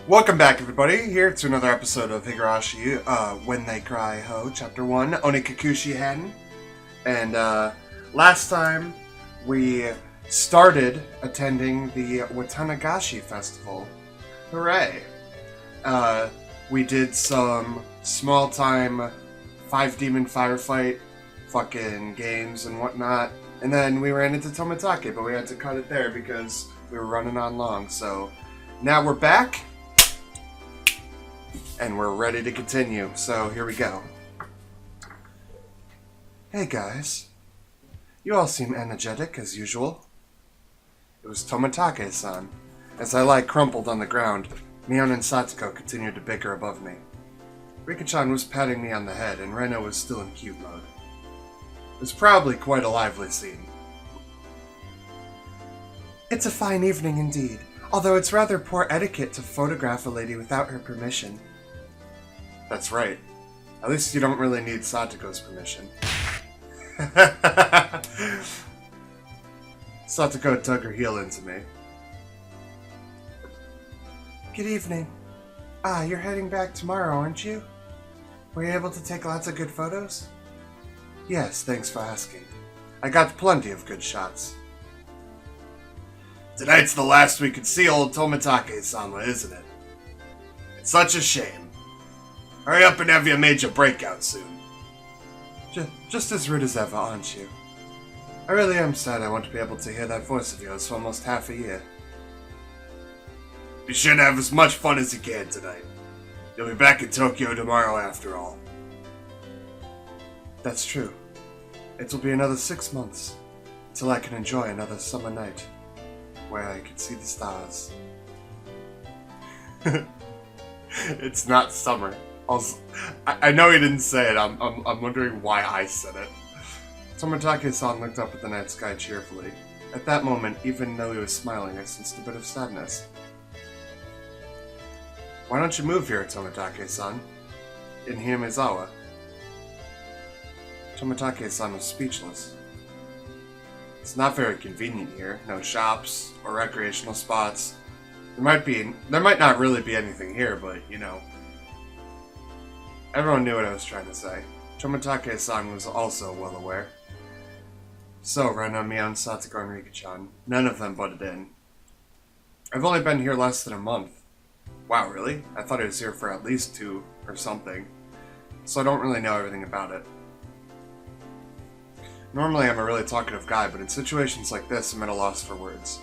Welcome back, everybody, here to another episode of Higurashi, When They Cry Ho, Ch.1 Onikakushi Hen. And last time we started attending the Watanagashi Festival. Hooray! We did some small-time 5-demon firefight fucking games and whatnot, and then we ran into Tomitake, but we had to cut it there because we were running on long, so now we're back. And we're ready to continue, so here we go. Hey guys. You all seem energetic as usual. It was Tomitake-san. As I lie crumpled on the ground, Mion and Satoko continued to bicker above me. Rika-chan was patting me on the head, and Reno was still in cute mode. It was probably quite a lively scene. It's a fine evening indeed, although it's rather poor etiquette to photograph a lady without her permission. That's right. At least you don't really need Satoko's permission. Satoko dug her heel into me. Good evening. You're heading back tomorrow, aren't you? Were you able to take lots of good photos? Yes, thanks for asking. I got plenty of good shots. Tonight's the last we could see old Tomitake-sama, isn't it? It's such a shame. Hurry up and have your major breakout soon. Just as rude as ever, aren't you? I really am sad I won't be able to hear that voice of yours for almost half a year. Be sure to have as much fun as you can tonight. You'll be back in Tokyo tomorrow after all. That's true. It will be another 6 months until I can enjoy another summer night where I can see the stars. It's not summer. I know he didn't say it. I'm wondering why I said it. Tomitake-san looked up at the night sky cheerfully. At that moment, even though he was smiling, I sensed a bit of sadness. Why don't you move here, Tomitake-san? In Hinamizawa. Tomitake-san was speechless. It's not very convenient here. No shops or recreational spots. There might not really be anything here, but you know. Everyone knew what I was trying to say. Tomitake-san was also well aware. So, Rena, Mion, Satoko, and Rika-chan, none of them butted in. I've only been here less than a month. Wow, really? I thought I was here for at least 2 or something. So I don't really know everything about it. Normally I'm a really talkative guy, but in situations like this I'm at a loss for words.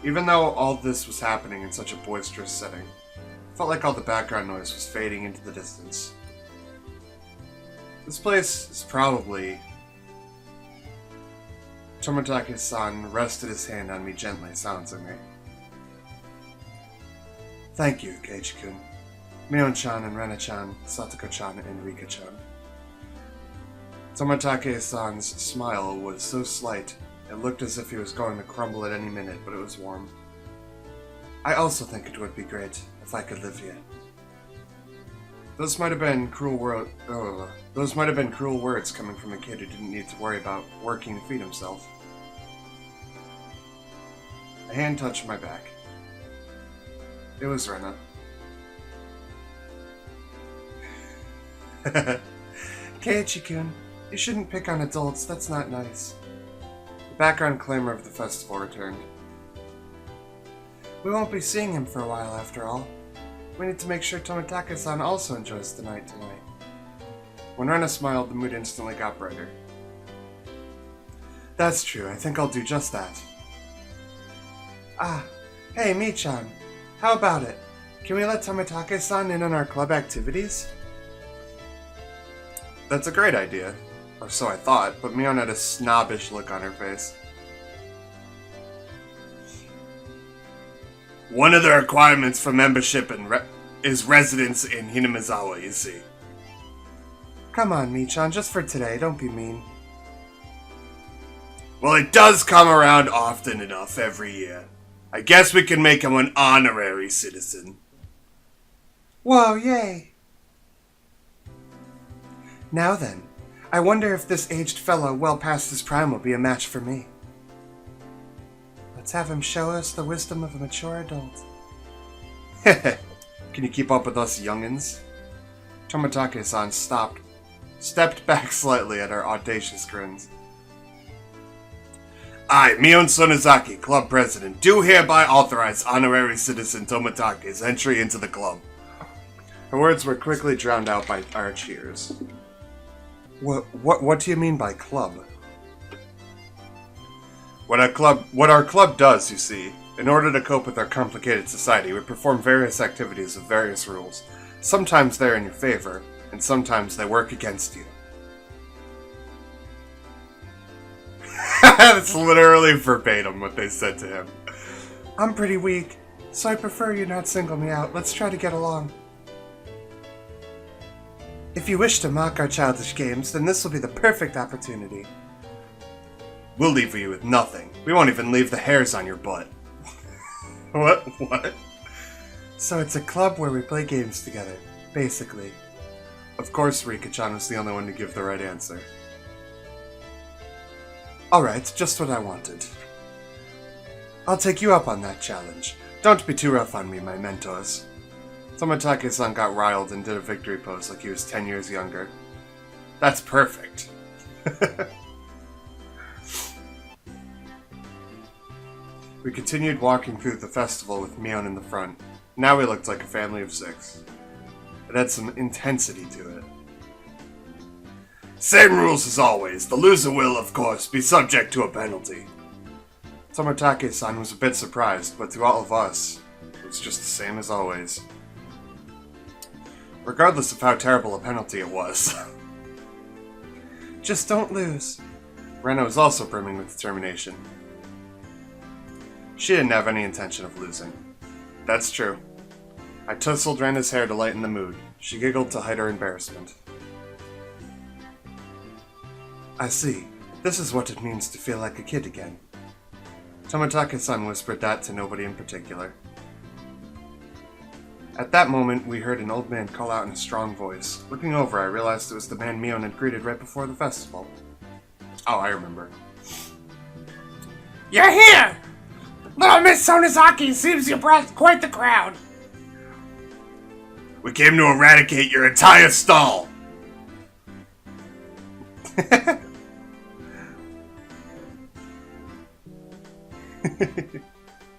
Even though all this was happening in such a boisterous setting, I felt like all the background noise was fading into the distance. This place is probably... Tomitake-san rested his hand on me gently, silencing me. Thank you, Keiichi-kun. Mion-chan and Rena-chan, Satoko-chan and Rika-chan. Tomitake-san's smile was so slight, it looked as if he was going to crumble at any minute, but it was warm. I also think it would be great if I could live here. Those might have been cruel words coming from a kid who didn't need to worry about working to feed himself. A hand touched my back. It was Rena. Keiichi-kun, you shouldn't pick on adults, that's not nice. The background clamor of the festival returned. We won't be seeing him for a while after all. We need to make sure Tomitake-san also enjoys the night tonight. When Rena smiled, the mood instantly got brighter. That's true, I think I'll do just that. Hey, Mi-chan. How about it? Can we let Tomitake-san in on our club activities? That's a great idea. Or so I thought, but Mion had a snobbish look on her face. One of the requirements for membership is residence in Hinamizawa, you see. Come on, Mi-chan, just for today, don't be mean. Well, it does come around often enough every year. I guess we can make him an honorary citizen. Whoa, yay! Now then, I wonder if this aged fellow well past his prime will be a match for me. Let's have him show us the wisdom of a mature adult. Can you keep up with us youngins? Tomitake-san stepped back slightly at our audacious grins. I, Mion Sonozaki, club president, do hereby authorize honorary citizen Tomitake's entry into the club. Her words were quickly drowned out by our cheers. What do you mean by club? What our club does, you see, in order to cope with our complicated society, we perform various activities with various rules. Sometimes they're in your favor, and sometimes they work against you. That's literally verbatim what they said to him. I'm pretty weak, so I prefer you not single me out. Let's try to get along. If you wish to mock our childish games, then this will be the perfect opportunity. We'll leave you with nothing. We won't even leave the hairs on your butt. What? So it's a club where we play games together, basically. Of course Rika-chan was the only one to give the right answer. Alright, just what I wanted. I'll take you up on that challenge. Don't be too rough on me, my mentors. Tomitake-san got riled and did a victory pose like he was 10 years younger. That's perfect. We continued walking through the festival with Mion in the front. Now we looked like a family of 6. It had some intensity to it. Same rules as always. The loser will, of course, be subject to a penalty. Tomitake-san was a bit surprised, but to all of us, it was just the same as always. Regardless of how terrible a penalty it was. Just don't lose. Rena was also brimming with determination. She didn't have any intention of losing. That's true. I tousled Rena's hair to lighten the mood. She giggled to hide her embarrassment. I see. This is what it means to feel like a kid again. Tomitake-san whispered that to nobody in particular. At that moment, we heard an old man call out in a strong voice. Looking over, I realized it was the man Mion had greeted right before the festival. Oh, I remember. You're here! Little Miss Sonozaki seems you brought quite the crowd. We came to eradicate your entire stall!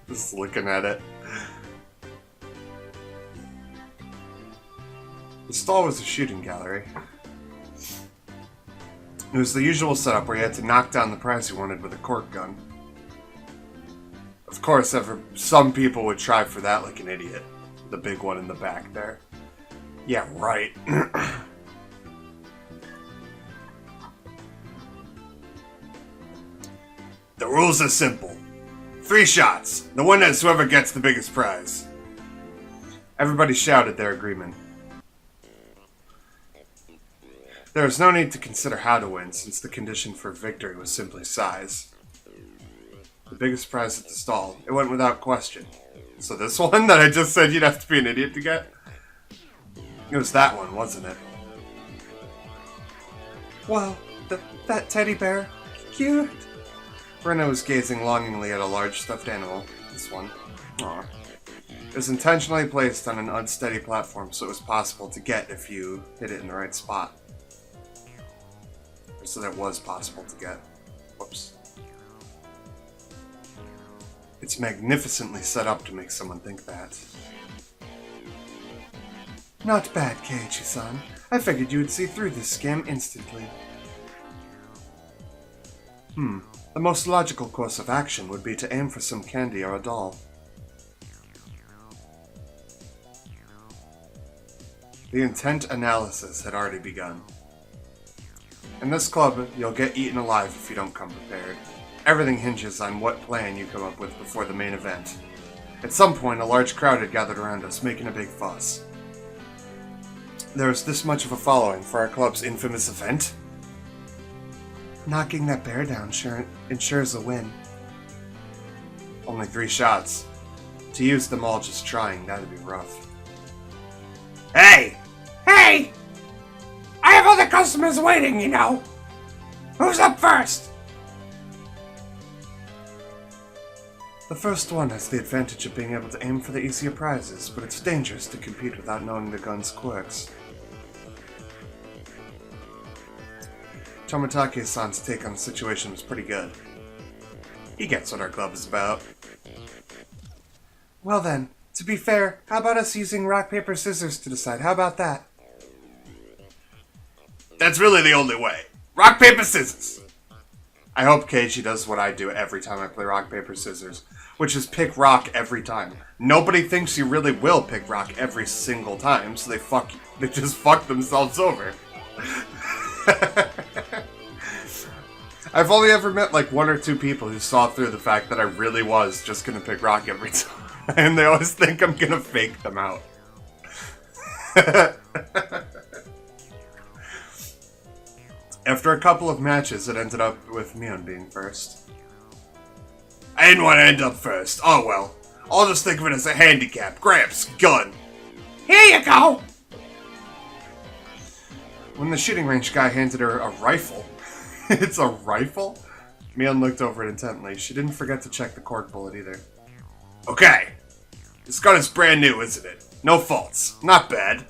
Just looking at it. The stall was a shooting gallery. It was the usual setup where you had to knock down the prize you wanted with a cork gun. Of course, some people would try for that like an idiot. The big one in the back there. Yeah, right. The rules are simple. 3 shots. The winner is whoever gets the biggest prize. Everybody shouted their agreement. There was no need to consider how to win, since the condition for victory was simply size. The biggest prize at the stall. It went without question. So this one that I just said you'd have to be an idiot to get? It was that one, wasn't it? Wow, that teddy bear. Cute. Rena was gazing longingly at a large stuffed animal. This one. Aww. It was intentionally placed on an unsteady platform so it was possible to get if you hit it in the right spot. So that was possible to get. Whoops. It's magnificently set up to make someone think that. Not bad, Keiichi-san. I figured you would see through this scam instantly. The most logical course of action would be to aim for some candy or a doll. The intent analysis had already begun. In this club, you'll get eaten alive if you don't come prepared. Everything hinges on what plan you come up with before the main event. At some point, a large crowd had gathered around us, making a big fuss. There was this much of a following for our club's infamous event. Knocking that bear down ensures a win. Only 3 shots. To use them all just trying, that'd be rough. Hey! Hey! I have other customers waiting, you know. Who's up first? The first one has the advantage of being able to aim for the easier prizes, but it's dangerous to compete without knowing the gun's quirks. Tomitake-san's take on the situation was pretty good. He gets what our club is about. Well then, to be fair, how about us using rock, paper, scissors to decide? How about that? That's really the only way. Rock, paper, scissors. I hope Keiji does what I do every time I play rock, paper, scissors, which is pick rock every time. Nobody thinks you really will pick rock every single time, so they just fuck themselves over. I've only ever met like 1 or 2 people who saw through the fact that I really was just gonna pick rock every time. And they always think I'm gonna fake them out. After a couple of matches, it ended up with Mion being first. I didn't want to end up first. Oh well. I'll just think of it as a handicap. Gramps, gun. Here you go! When the shooting range guy handed her a rifle... It's a rifle? Mion looked over it intently. She didn't forget to check the cork bullet either. Okay. This gun is brand new, isn't it? No faults. Not bad.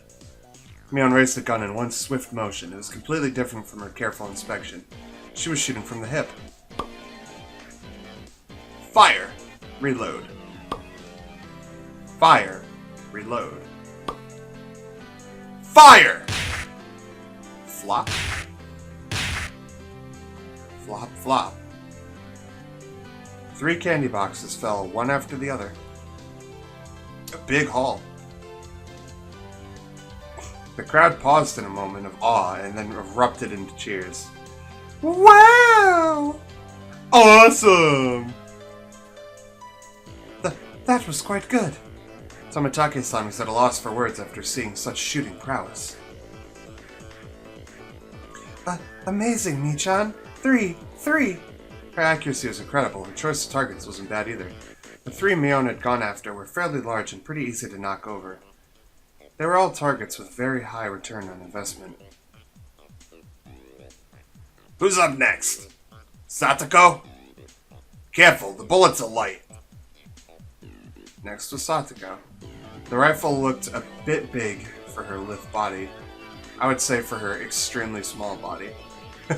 Mion raised the gun in one swift motion. It was completely different from her careful inspection. She was shooting from the hip. Fire. Reload. Fire. Reload. Fire! Flop. Flop, flop. 3 candy boxes fell, one after the other. A big haul. The crowd paused in a moment of awe and then erupted into cheers. Wow! Awesome! That was quite good. Tomitake-san was at a loss for words after seeing such shooting prowess. Amazing, Mi-chan. 3! Her accuracy was incredible. Her choice of targets wasn't bad either. The 3 Mion had gone after were fairly large and pretty easy to knock over. They were all targets with very high return on investment. Who's up next? Satoko? Careful, the bullets are light. Next was Satoko. The rifle looked a bit big for her lithe body. I would say for her extremely small body.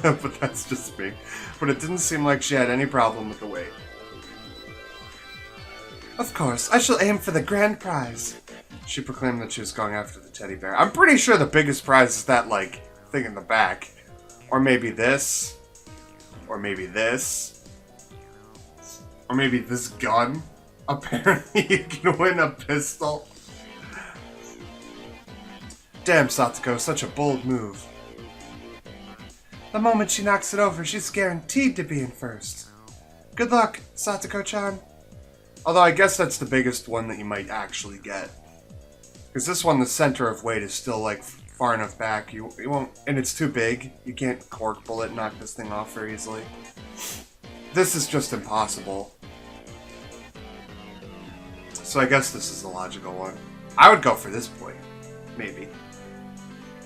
But that's just me. But it didn't seem like she had any problem with the weight. Of course, I shall aim for the grand prize. She proclaimed that she was going after the teddy bear. I'm pretty sure the biggest prize is that, like, thing in the back. Or maybe this. Or maybe this. Or maybe this gun. Apparently you can win a pistol. Damn, Satoko, such a bold move. The moment she knocks it over, she's guaranteed to be in first. Good luck, Satoko-chan. Although I guess that's the biggest one that you might actually get. Because this one, the center of weight is still, like, far enough back. You won't... And it's too big. You can't cork bullet knock this thing off very easily. This is just impossible. So I guess this is the logical one. I would go for this boy. Maybe.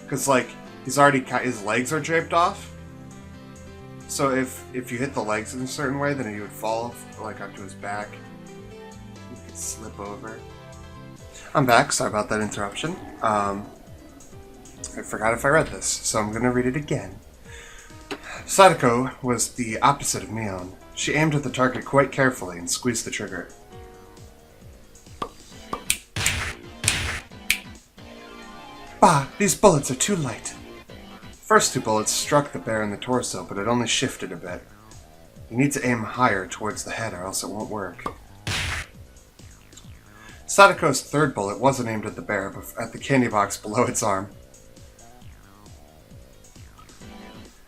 Because, like, he's already... His legs are draped off. So if you hit the legs in a certain way, then he would fall, like, onto his back. You could slip over. I'm back. Sorry about that interruption. I forgot if I read this, so I'm going to read it again. Sadako was the opposite of Mion. She aimed at the target quite carefully and squeezed the trigger. Bah! These bullets are too light. The first 2 bullets struck the bear in the torso, but it only shifted a bit. You need to aim higher towards the head or else it won't work. Sadako's 3rd bullet wasn't aimed at the bear, but at the candy box below its arm.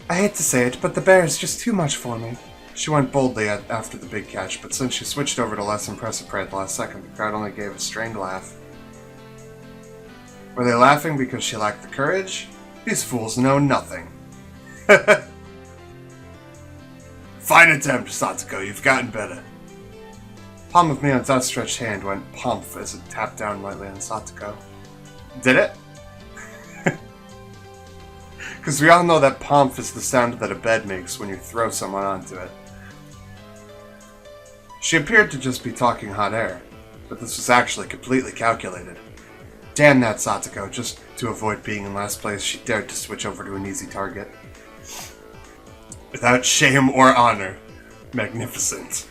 I hate to say it, but the bear is just too much for me. She went boldly after the big catch, but since she switched over to less impressive prey at the last second, the crowd only gave a strained laugh. Were they laughing because she lacked the courage? These fools know nothing. Fine attempt, Satoko. You've gotten better. Palm of Mion's outstretched hand went pumph as it tapped down lightly on Satoko. Did it? Because we all know that pumph is the sound that a bed makes when you throw someone onto it. She appeared to just be talking hot air, but this was actually completely calculated. Damn that Satoko, just to avoid being in last place, she dared to switch over to an easy target. Without shame or honor. Magnificent.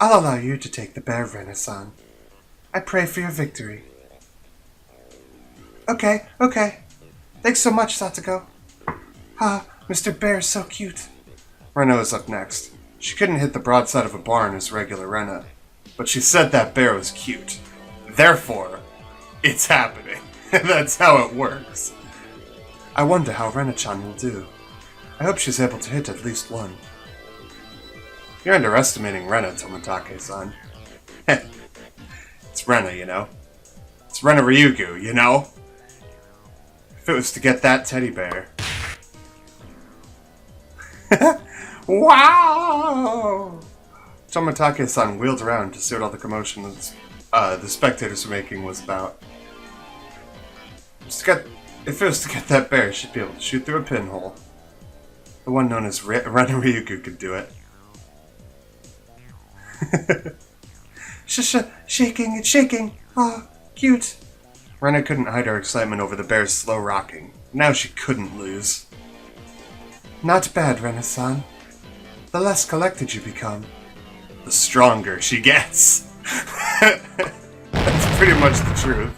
I'll allow you to take the bear, Rena-san. I pray for your victory. Okay. Thanks so much, Satoko. Ah, Mr. Bear's so cute. Rena was up next. She couldn't hit the broadside of a barn as regular Rena, but she said that bear was cute. Therefore, it's happening. That's how it works. I wonder how Rena-chan will do. I hope she's able to hit at least one. You're underestimating Rena, Tomitake-san. It's Rena, you know. It's Rena Ryugu, you know. If it was to get that teddy bear. Wow! Tomitake-san wheeled around to see what all the commotion the spectators were making was about. If it was to get that bear, she'd be able to shoot through a pinhole. The one known as Rena Ryugu could do it. Shaking, it's shaking. Ah, cute. Rena couldn't hide her excitement over the bear's slow rocking. Now she couldn't lose. Not bad, Rena-san. The less collected you become, the stronger she gets. That's pretty much the truth.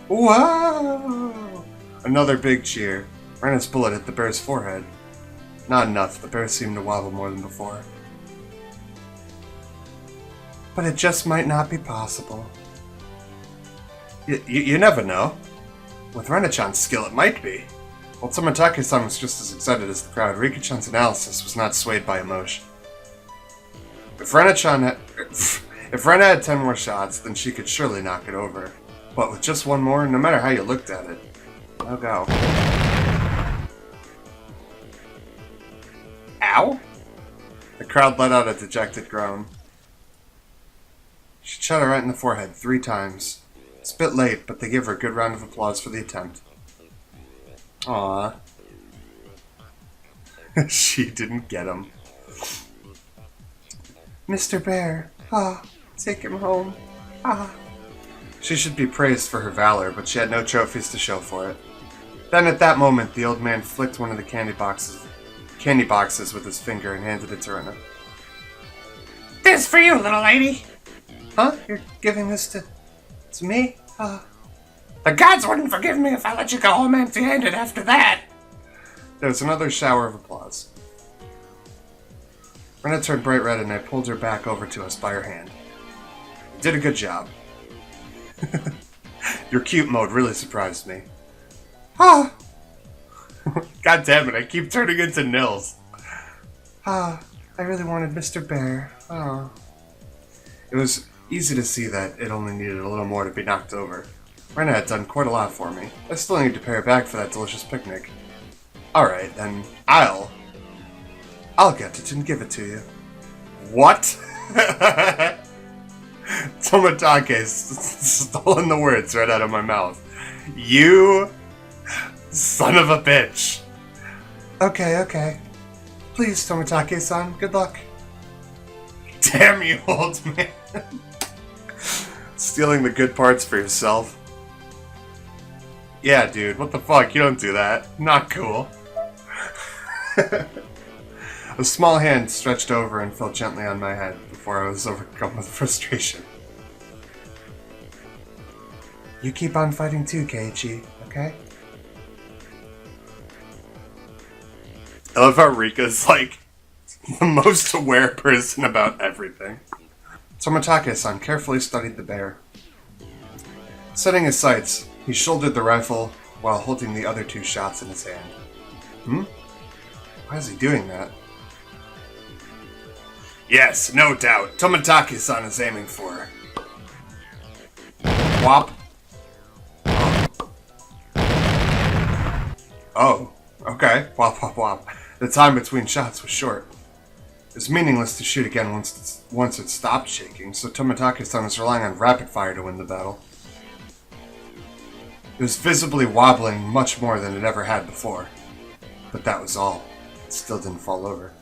Whoa! Another big cheer. Rena's bullet hit the bear's forehead. Not enough. The bear seemed to wobble more than before. But it just might not be possible. You never know. With Rena-chan's skill, it might be. While Tomitake-san was just as excited as the crowd, Rika-chan's analysis was not swayed by emotion. If Rena had 10 more shots, then she could surely knock it over. But with just one more, no matter how you looked at it, no go. Ow? The crowd let out a dejected groan. She shot her right in the forehead 3 times. It's a bit late, but they give her a good round of applause for the attempt. Aww. She didn't get him. Mr. Bear, take him home. She should be praised for her valor, but she had no trophies to show for it. Then at that moment, the old man flicked one of the candy boxes with his finger and handed it to Rena. This for you, little lady. Huh? You're giving this to me? The gods wouldn't forgive me if I let you go home empty-handed after that. There was another shower of applause. Rena turned bright red and I pulled her back over to us by her hand. You did a good job. Your cute mode really surprised me. God damn it, I keep turning into Nils. I really wanted Mr. Bear. It was easy to see that it only needed a little more to be knocked over. Rena had done quite a lot for me. I still need to pay her back for that delicious picnic. Alright, then I'll get it and give it to you. What? Tomitake's stolen the words right out of my mouth. You son of a bitch. Okay. Please, Tomitake-san, good luck. Damn you, old man. Stealing the good parts for yourself. Yeah, dude, what the fuck? You don't do that. Not cool. A small hand stretched over and fell gently on my head before I was overcome with frustration. You keep on fighting too, Keiichi, okay? I love how Rika's like the most aware person about everything. Tomitake-san carefully studied the bear. Setting his sights, he shouldered the rifle while holding the other 2 shots in his hand. Why is he doing that? Yes, no doubt. Tomitake-san is aiming for her. Whop. Oh, okay. Whop, whop, whop. The time between shots was short. It was meaningless to shoot again once it stopped shaking, so Tomitake-san was relying on rapid fire to win the battle. It was visibly wobbling much more than it ever had before. But that was all. It still didn't fall over.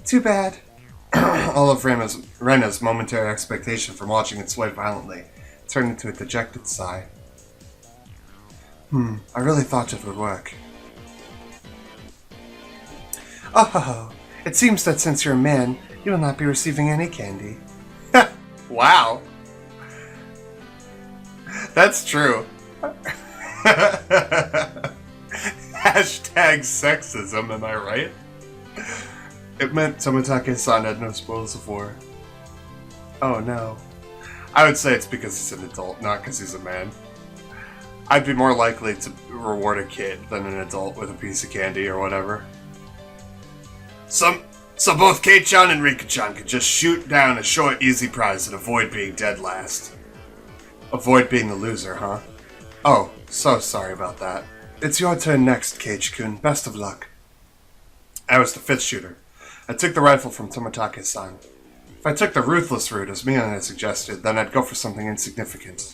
Too bad. All of Rena's momentary expectation from watching it sway violently turned into a dejected sigh. I really thought it would work. Oh, it seems that since you're a man, you will not be receiving any candy. Wow. That's true. Hashtag sexism, am I right? It meant Tomitake-san had no spoils of war. Oh no. I would say it's because he's an adult, not because he's a man. I'd be more likely to reward a kid than an adult with a piece of candy or whatever. So both Kei-chan and Rika-chan could just shoot down a short, easy prize and avoid being dead last. Avoid being the loser, huh? Oh, so sorry about that. It's your turn next, Keiichi-kun. Best of luck. I was the fifth shooter. I took the rifle from Tomitake-san. If I took the ruthless route, as Mion had suggested, then I'd go for something insignificant.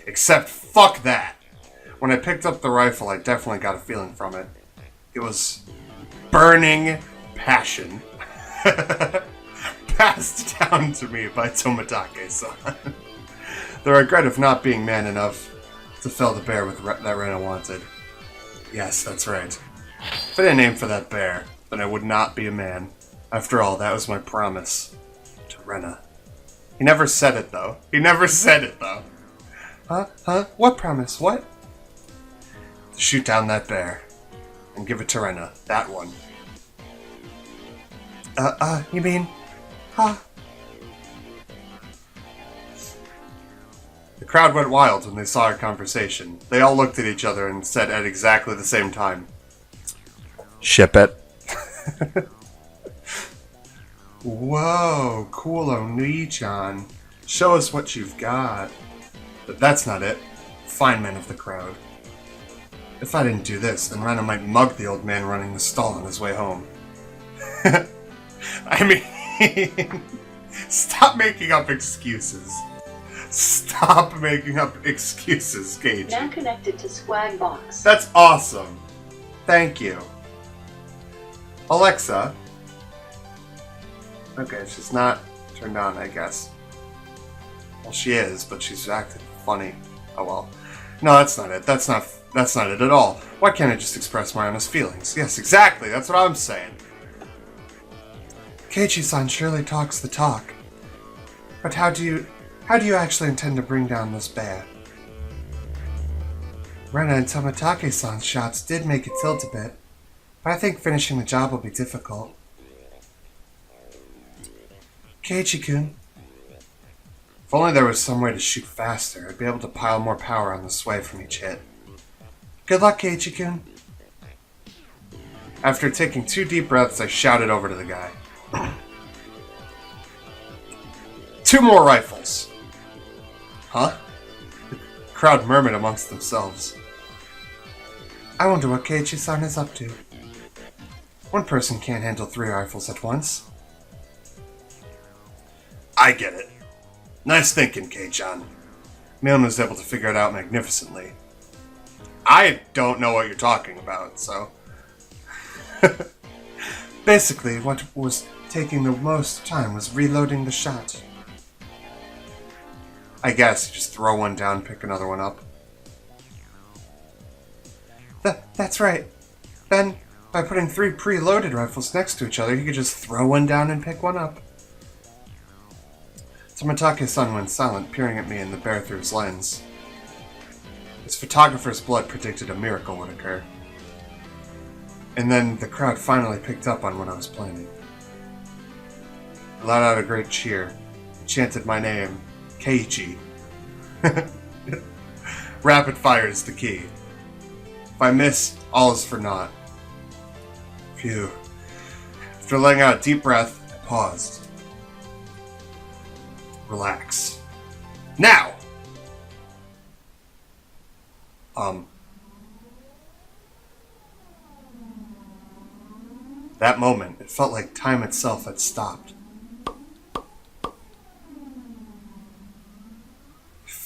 Except, fuck that! When I picked up the rifle, I definitely got a feeling from it. It was burning passion. Passed down to me by Tomitake-san. The regret of not being man enough to fell the bear that Rena wanted. Yes, that's right. If I didn't aim for that bear, then I would not be a man. After all, that was my promise to Rena. He never said it, though. Huh? What promise? What? To shoot down that bear and give it to Rena. That one. You mean... Huh? The crowd went wild when they saw our conversation. They all looked at each other and said at exactly the same time, "Ship it." Whoa, cool Oni-chan. Show us what you've got. But that's not it. Fine men of the crowd. If I didn't do this, then Rena might mug the old man running the stall on his way home. I mean, stop making up excuses. Stop making up excuses, Gage. Now connected to Swag Box. That's awesome. Thank you. Alexa. Okay, she's not turned on, I guess. Well, she is, but she's acting funny. Oh well. No, that's not it. That's not it at all. Why can't I just express my honest feelings? Yes, exactly. That's what I'm saying. Keiichi-san surely talks the talk. But how do you actually intend to bring down this bear? Rena and Tomitake-san's shots did make it tilt a bit, but I think finishing the job will be difficult. Keiichi-kun. If only there was some way to shoot faster, I'd be able to pile more power on the sway from each hit. Good luck, Keiichi-kun. After taking 2 deep breaths, I shouted over to the guy. 2 more rifles! Huh? The crowd murmured amongst themselves. I wonder what Keiichi-san is up to. One person can't handle 3 rifles at once. I get it. Nice thinking, Kei-chan. Mion was able to figure it out magnificently. I don't know what you're talking about, so... Basically, what was taking the most time was reloading the shot. I guess you just throw one down, pick another one up. That's right. Then, by putting 3 preloaded rifles next to each other, you could just throw one down and pick one up. Tomitake-san went silent, peering at me in the bear through his lens. His photographer's blood predicted a miracle would occur. And then the crowd finally picked up on what I was planning. I let out a great cheer, chanted my name, Keiichi. Rapid fire is the key. If I miss, all is for naught. Phew. After letting out a deep breath, I paused. Relax. Now! That moment, it felt like time itself had stopped.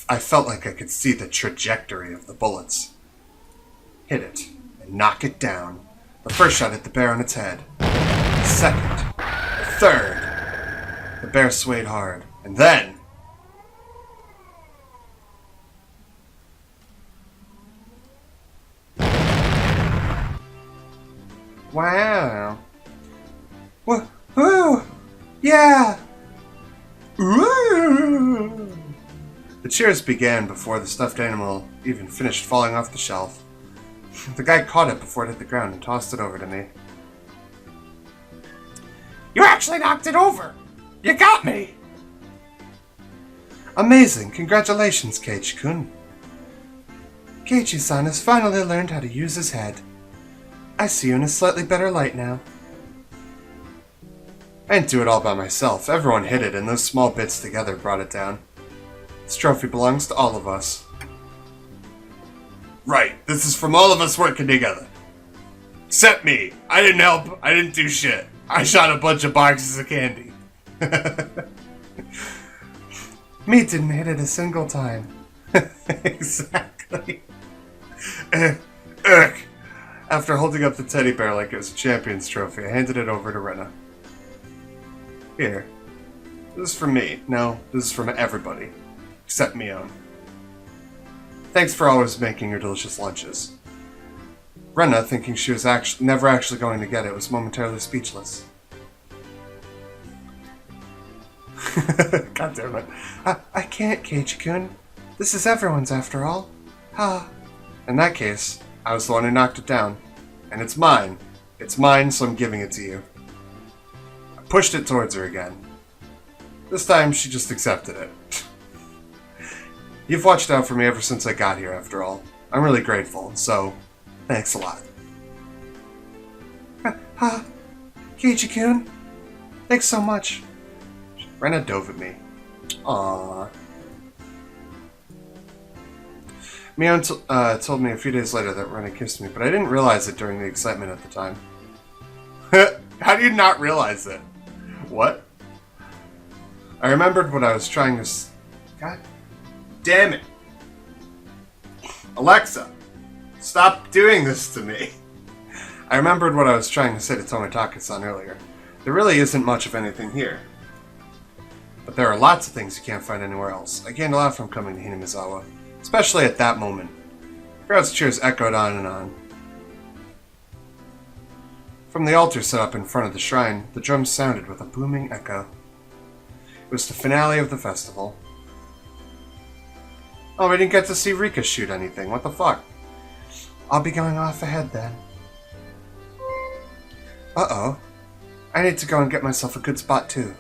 I felt like I could see the trajectory of the bullets. Hit it, and knock it down. The first shot hit the bear on its head. second. A third. The bear swayed hard. And then... Wow. Woo! Yeah! Ooh! The cheers began before the stuffed animal even finished falling off the shelf. The guy caught it before it hit the ground and tossed it over to me. You actually knocked it over! You got me! Amazing! Congratulations, Keiichi-kun. Keiichi-san has finally learned how to use his head. I see you in a slightly better light now. I didn't do it all by myself. Everyone hit it, and those small bits together brought it down. This trophy belongs to all of us. Right, this is from all of us working together. Except me. I didn't help. I didn't do shit. I shot a bunch of boxes of candy. Me didn't hit it a single time. Exactly. Ugh. After holding up the teddy bear like it was a champion's trophy, I handed it over to Rena. Here. This is for me. No, this is from everybody. Except Mion. Thanks for always making your delicious lunches. Rena, thinking she was never actually going to get it, was momentarily speechless. God damn it. I can't, Keiichi-kun. This is everyone's after all. In that case, I was the one who knocked it down. And it's mine. It's mine, so I'm giving it to you. I pushed it towards her again. This time, she just accepted it. You've watched out for me ever since I got here, after all. I'm really grateful, so thanks a lot. Keiichi-kun, thanks so much. Rena dove at me. Aww. Mion told me a few days later that Rena kissed me, but I didn't realize it during the excitement at the time. How do you not realize it? What? I remembered what I was trying to God damn it. Alexa, stop doing this to me. I remembered what I was trying to say to Tomitaka-san earlier. There really isn't much of anything here. But there are lots of things you can't find anywhere else. I gained a lot from coming to Hinamizawa, especially at that moment. Crowd's cheers echoed on and on. From the altar set up in front of the shrine, the drums sounded with a booming echo. It was the finale of the festival. Oh, we didn't get to see Rika shoot anything. What the fuck? I'll be going off ahead then. Uh-oh. I need to go and get myself a good spot too.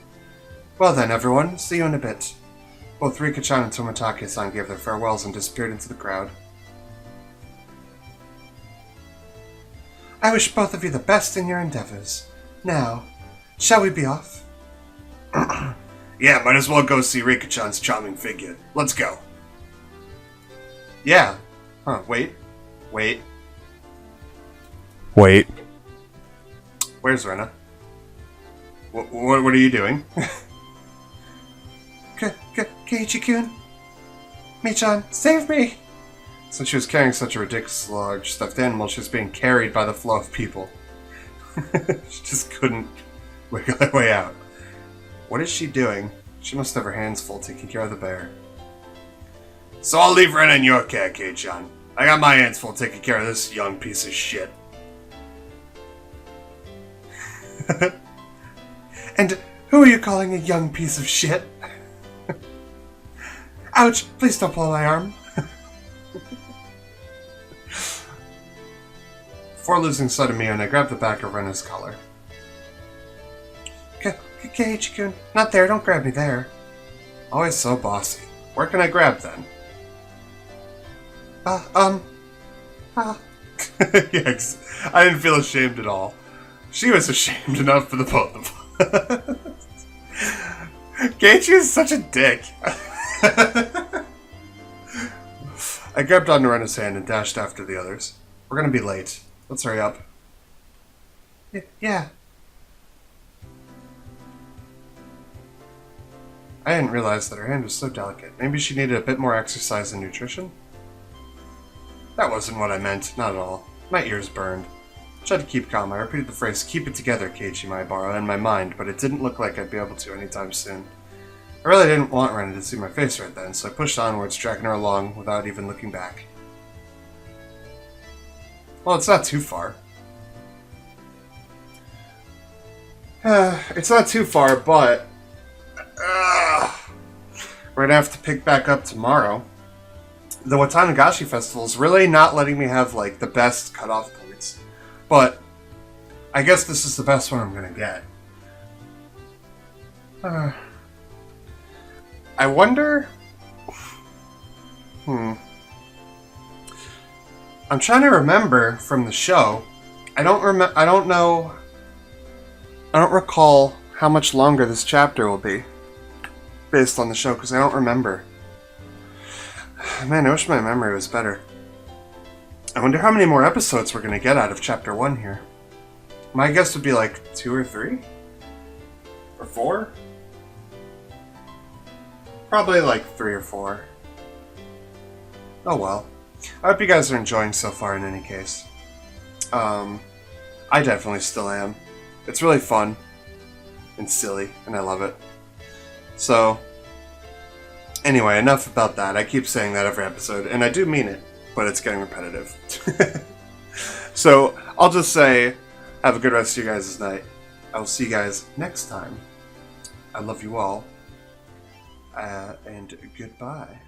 Well then, everyone. See you in a bit. Both Rika-chan and Tomitake-san gave their farewells and disappeared into the crowd. I wish both of you the best in your endeavors. Now, shall we be off? Yeah, might as well go see Rika-chan's charming figure. Let's go. Yeah. Huh, wait. Wait. Where's Rena? What are you doing? Keiichi-kun? Mi-chan, save me! Since she was carrying such a ridiculously large stuffed animal, she was being carried by the flow of people. She just couldn't wiggle her way out. What is she doing? She must have her hands full taking care of the bear. So I'll leave Rena in your care, Kei-chan. I got my hands full taking care of this young piece of shit. And who are you calling a young piece of shit? Ouch! Please don't pull my arm. Before losing sight of Mion, I grabbed the back of Rena's collar. Keiichi-kun, not there, don't grab me there. Always so bossy. Where can I grab then? Yes, I didn't feel ashamed at all. She was ashamed enough for the both of us. Keiichi is such a dick. I grabbed onto Rena's hand and dashed after the others. We're gonna be late. Let's hurry up. Yeah. I didn't realize that her hand was so delicate. Maybe she needed a bit more exercise and nutrition? That wasn't what I meant, not at all. My ears burned. Tried to keep calm. I repeated the phrase, "Keep it together, Keiichi Maebara," in my mind, but it didn't look like I'd be able to anytime soon. I really didn't want Rena to see my face right then, so I pushed onwards, dragging her along without even looking back. Well, it's not too far. It's not too far, but we're gonna have to pick back up tomorrow. The Watanagashi Festival is really not letting me have, like, the best cutoff points. But I guess this is the best one I'm gonna get. I wonder... I'm trying to remember from the show. I don't recall how much longer this chapter will be based on the show, because I don't remember. Man, I wish my memory was better. I wonder how many more episodes we're going to get out of Chapter 1 here. My guess would be like 2 or 3? Or 4? Probably like 3 or 4. Oh well. I hope you guys are enjoying so far in any case. I definitely still am. It's really fun. And silly, and I love it. So... anyway, enough about that. I keep saying that every episode, and I do mean it, but it's getting repetitive. So, I'll just say, have a good rest of your guys' night. I will see you guys next time. I love you all, and goodbye.